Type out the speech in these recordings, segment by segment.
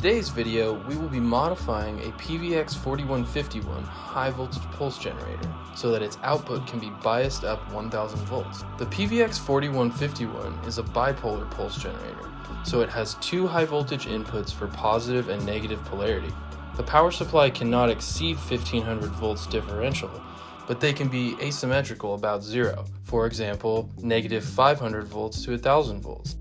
today's video, we will be modifying a PVX 4151 high voltage pulse generator so that its output can be biased up 1000 volts. The PVX 4151 is a bipolar pulse generator, so it has two high voltage inputs for positive and negative polarity. The power supply cannot exceed 1500 volts differential, but they can be asymmetrical about zero. For example, negative 500 volts to 1000 volts.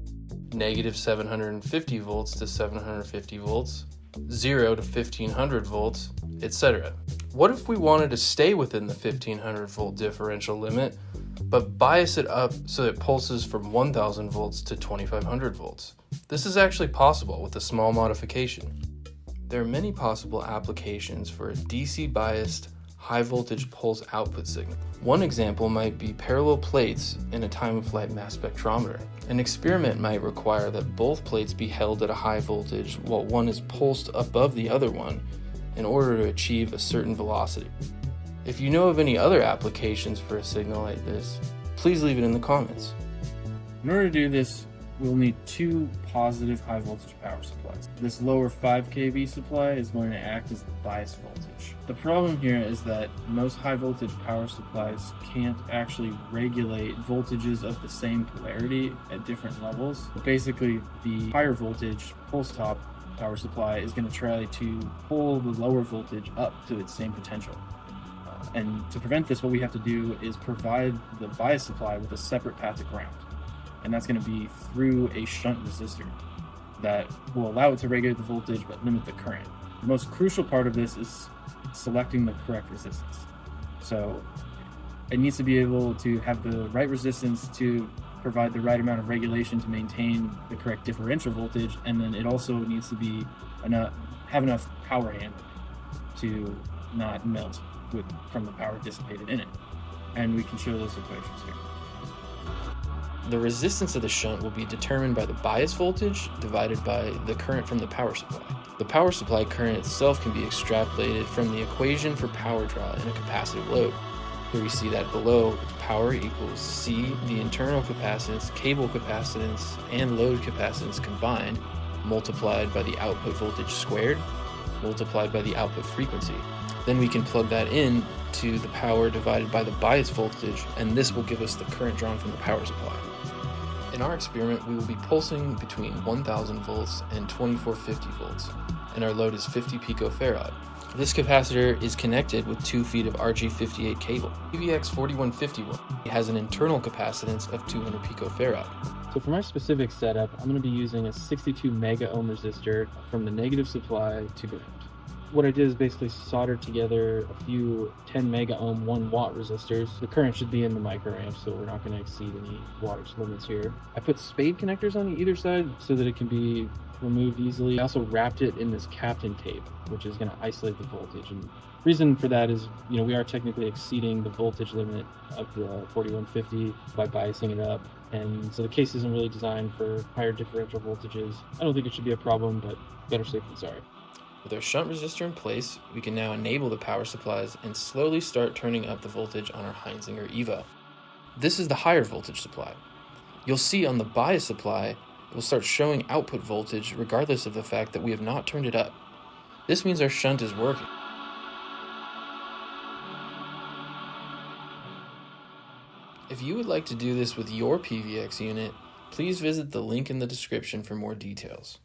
Negative 750 volts to 750 volts, 0 to 1500 volts, etc. What if we wanted to stay within the 1500 volt differential limit, but bias it up so it pulses from 1000 volts to 2500 volts? This is actually possible with a small modification. There are many possible applications for a DC biased high voltage pulse output signal. One example might be parallel plates in a time-of-flight mass spectrometer. An experiment might require that both plates be held at a high voltage while one is pulsed above the other one in order to achieve a certain velocity. If you know of any other applications for a signal like this, please leave it in the comments. In order to do this, we'll need two positive high voltage power supplies. This lower 5 kV supply is going to act as the bias voltage. The problem here is that most high voltage power supplies can't actually regulate voltages of the same polarity at different levels. Basically, the higher voltage pulse top power supply is going to try to pull the lower voltage up to its same potential. And to prevent this, what we have to do is provide the bias supply with a separate path to ground. And that's going to be through a shunt resistor that will allow it to regulate the voltage but limit the current. The most crucial part of this is selecting the correct resistance. So it needs to be able to have the right resistance to provide the right amount of regulation to maintain the correct differential voltage, and then it also needs to be have enough power handling to not melt from the power dissipated in it. And we can show those equations here. The resistance of the shunt will be determined by the bias voltage divided by the current from the power supply. The power supply current itself can be extrapolated from the equation for power draw in a capacitive load. Here we see that below, power equals C, the internal capacitance, cable capacitance, and load capacitance combined, multiplied by the output voltage squared, multiplied by the output frequency. Then we can plug that in to the power divided by the bias voltage, and this will give us the current drawn from the power supply. In our experiment, we will be pulsing between 1000 volts and 2450 volts, and our load is 50 picofarad. This capacitor is connected with 2 feet of RG58 cable. PVX 4151 has an internal capacitance of 200 picofarad. So for my specific setup, I'm going to be using a 62 mega ohm resistor from the negative supply to ground. What I did is basically solder together a few 10 mega ohm 1 watt resistors. The current should be in the microamps, so we're not going to exceed any wattage limits here. I put spade connectors on either side so that it can be removed easily. I also wrapped it in this Captain tape, which is going to isolate the voltage. And the reason for that is, we are technically exceeding the voltage limit of the 4150 by biasing it up. And so the case isn't really designed for higher differential voltages. I don't think it should be a problem, but better safe than sorry. With our shunt resistor in place, we can now enable the power supplies and slowly start turning up the voltage on our Heinzinger Evo. This is the higher voltage supply. You'll see on the bias supply, it will start showing output voltage regardless of the fact that we have not turned it up. This means our shunt is working. If you would like to do this with your PVX unit, please visit the link in the description for more details.